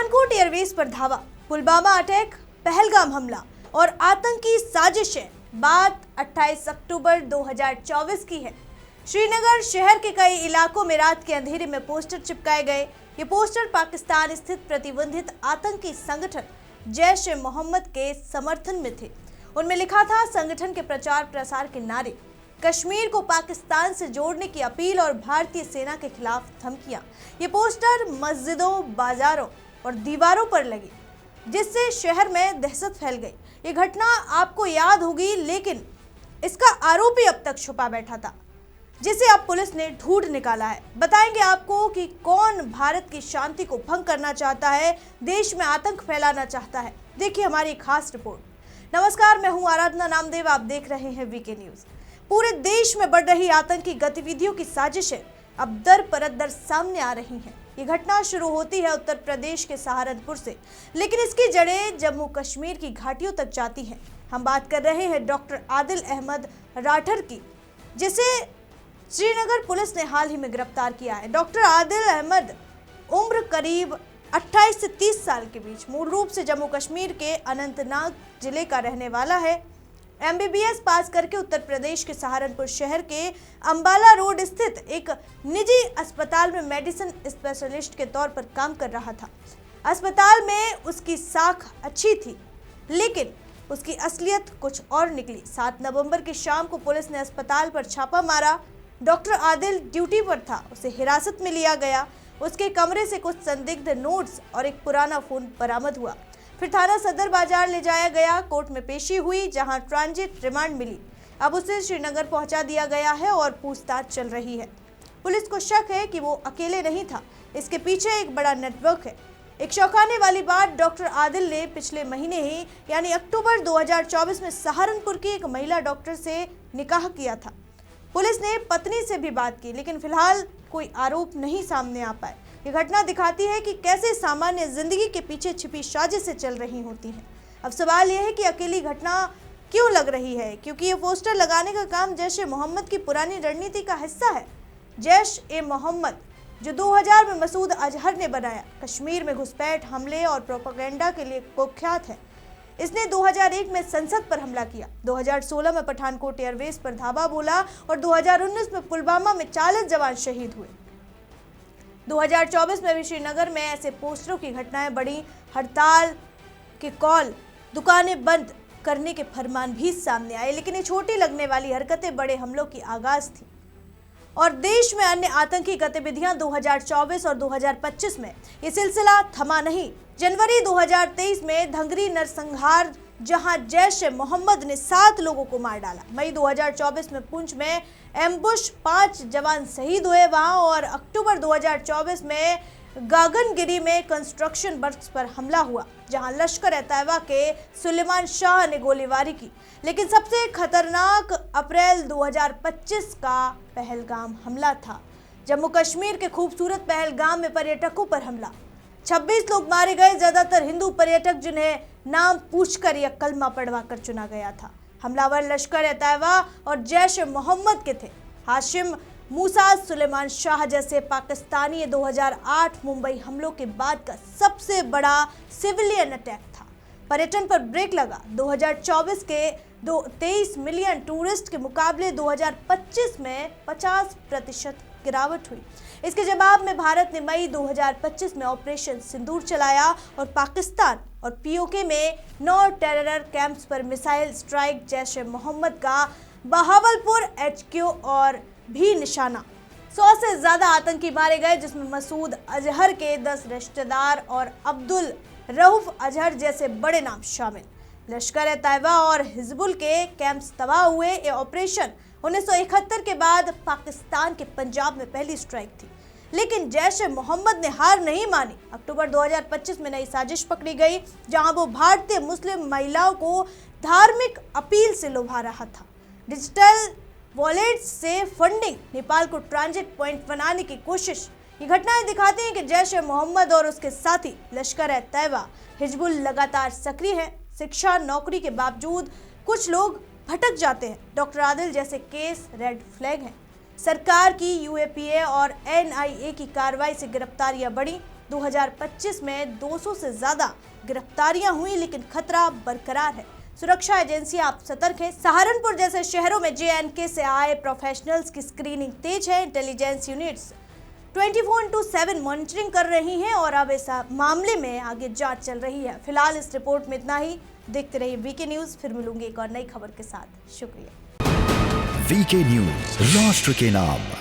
Pathankot Airways पर धावा, Pulwama attack, Pahalgam हमला और आतंकी साजिशें। बात 28 अक्टूबर 2024 की है। श्रीनगर शहर के कई इलाकों में रात के अंधेरे में पोस्टर चिपकाए गए। ये पोस्टर पाकिस्तान स्थित प्रतिबंधित आतंकी संगठन जैश ए मोहम्मद के समर्थन में थे। उनमें लिखा था, संगठन के प्रचार प्रसार के नारे, कश्मीर को पाकिस्तान से जोड़ने की अपील और भारतीय सेना के खिलाफ धमकियां। ये पोस्टर मस्जिदों, बाजारों और दीवारों पर लगे, जिससे शहर में दहशत फैल गई। ये घटना आपको याद होगी, लेकिन इसका आरोपी अब तक छुपा बैठा था, जिसे अब पुलिस ने ढूंढ निकाला है। बताएंगे आपको कि कौन भारत की शांति को भंग करना चाहता है, देश में आतंक फैलाना चाहता है। देखिए हमारी खास रिपोर्ट। नमस्कार, मैं हूं आराधना नामदेव, आप देख रहे हैं वीके न्यूज। पूरे देश में बढ़ रही आतंकी गतिविधियों की साजिशें अब दर पर दर सामने आ रही हैं। ये घटना शुरू होती है उत्तर प्रदेश के सहारनपुर से, लेकिन इसकी जड़ें जम्मू कश्मीर की घाटियों तक जाती हैं। हम बात कर रहे हैं डॉक्टर आदिल अहमद राठर की, जिसे श्रीनगर पुलिस ने हाल ही में गिरफ्तार किया है। डॉक्टर आदिल अहमद उम्र करीब 28 से 30 साल के बीच, मूल रूप से जम्मू कश्मीर के अनंतनाग जिले का रहने वाला है। MBBS पास करके उत्तर प्रदेश के सहारनपुर शहर के अंबाला रोड स्थित एक निजी अस्पताल में मेडिसिन स्पेशलिस्ट के तौर पर काम कर रहा था। अस्पताल में उसकी साख अच्छी थी, लेकिन उसकी असलियत कुछ और निकली। 7 नवंबर की शाम को पुलिस ने अस्पताल पर छापा मारा। डॉक्टर आदिल ड्यूटी पर था, उसे हिरासत में लिया गया। उसके कमरे से कुछ संदिग्ध नोट्स और एक पुराना फोन बरामद हुआ। फिर थाना सदर बाजार ले जाया गया। कोर्ट में पेशी हुई, जहां ट्रांजिट रिमांड मिली। अब उसे श्रीनगर पहुंचा दिया गया है और पूछताछ चल रही है। पुलिस को शक है कि वो अकेले नहीं था, इसके पीछे एक बड़ा नेटवर्क है। एक चौंकाने वाली बात, डॉक्टर आदिल ने पिछले महीने ही यानी अक्टूबर 2024 में सहारनपुर की एक महिला डॉक्टर से निकाह किया था। पुलिस ने पत्नी से भी बात की, लेकिन फिलहाल कोई आरोप नहीं सामने आ पाए। ये घटना दिखाती है कि कैसे सामान्य जिंदगी के पीछे छिपी साजिशें चल रही होती हैं। अब सवाल यह है कि अकेली घटना क्यों लग रही है, क्योंकि ये पोस्टर लगाने का काम जैश ए मोहम्मद की पुरानी रणनीति का हिस्सा है। जैश ए मोहम्मद, जो 2000 में मसूद अजहर ने बनाया, कश्मीर में घुसपैठ, हमले और प्रोपेगेंडा के लिए कुख्यात है। इसने 2001 में संसद पर हमला किया, 2016 में पठानकोट एयरवेज पर धावा बोला और 2019 में पुलवामा में 40 जवान शहीद हुए। 2024 में भी श्रीनगर में ऐसे पोस्टरों की घटनाएं बढ़ी। हड़ताल के कॉल, दुकानें बंद करने के फरमान भी सामने आए, लेकिन ये छोटी लगने वाली हरकतें बड़े हमलों की आगाज थी। और देश में अन्य आतंकी गतिविधियां 2024 और 2025 में ये सिलसिला थमा नहीं। जनवरी 2023 में धंगरी नरसंहार, जहां जैश ए मोहम्मद ने 7 लोगों को मार डाला। मई 2024 में पुंछ में एम्बुश, 5 जवान शहीद हुए वहां। और अक्टूबर 2024 में गागनगिरी में कंस्ट्रक्शन वर्क्स पर हमला हुआ, जहां लश्कर ए तैयबा के सुलेमान शाह ने गोलीबारी की। लेकिन सबसे खतरनाक अप्रैल 2025 का पहलगाम हमला था। जम्मू कश्मीर के खूबसूरत पहलगाम में पर्यटकों पर हमला, 26 लोग मारे गए, ज्यादातर हिंदू पर्यटक, जिन्हें नाम पूछकर या कलमा पढ़वाकर चुना गया था। हमलावर लश्कर ए तैयबा और जैश ए मोहम्मद के थे। हाशिम मूसा, सुलेमान शाह जैसे पाकिस्तानी। ये 2008 मुंबई हमलों के बाद का सबसे बड़ा सिविलियन अटैक था। पर्यटन पर ब्रेक लगा। 2024 के 23 मिलियन टूरिस्ट के मुकाबले 2025 में 50% गिरावट हुई। इसके जवाब में भारत ने मई 2025 में ऑपरेशन सिंदूर चलाया और पाकिस्तान और POK में 9 टेरर कैंप्स पर मिसाइल स्ट्राइक। जैश ए मोहम्मद का बहावलपुर HQ और भी निशाना। 100 से ज्यादा आतंकी मारे गए, जिसमें मसूद अजहर के 10 रिश्तेदार और अब्दुल रऊफ अजहर जैसे बड़े नाम शामिल। लश्कर ए तैयबा और हिजबुल के कैंप्स तबाह हुए। ये ऑपरेशन 1971 के बाद पाकिस्तान के पंजाब में पहली स्ट्राइक थी, लेकिन जैश ए मोहम्मद ने हार नहीं मानी। अक्टूबर 2025 में नई साजिश पकड़ी गई, जहां वो भारतीय मुस्लिम महिलाओं को धार्मिक अपील से लुभा रहा था। डिजिटल वॉलेट से फंडिंग, नेपाल को ट्रांजिट पॉइंट बनाने की कोशिश। ये घटनाएं दिखाती हैं कि जैश ए मोहम्मद और उसके साथी लश्कर ए तैयबा, हिजबुल लगातार सक्रिय है। शिक्षा, नौकरी के बावजूद कुछ लोग भटक जाते हैं। डॉक्टर आदिल जैसे केस रेड फ्लैग हैं। सरकार की UAPA और NIA की कार्रवाई से गिरफ्तारियां बढ़ी। 2025 में 200 से ज्यादा गिरफ्तारियां हुई, लेकिन खतरा बरकरार है। सुरक्षा एजेंसियां आप सतर्क हैं। सहारनपुर जैसे शहरों में JNK से आए प्रोफेशनल्स की स्क्रीनिंग तेज है। इंटेलिजेंस यूनिट्स 24/7 मॉनिटरिंग कर रही हैं और अब इस मामले में आगे जांच चल रही है। फिलहाल इस रिपोर्ट में इतना ही। देखते रहिए VK न्यूज। फिर मिलूंगी एक और नई खबर के साथ। शुक्रिया। VK न्यूज, राष्ट्र के नाम।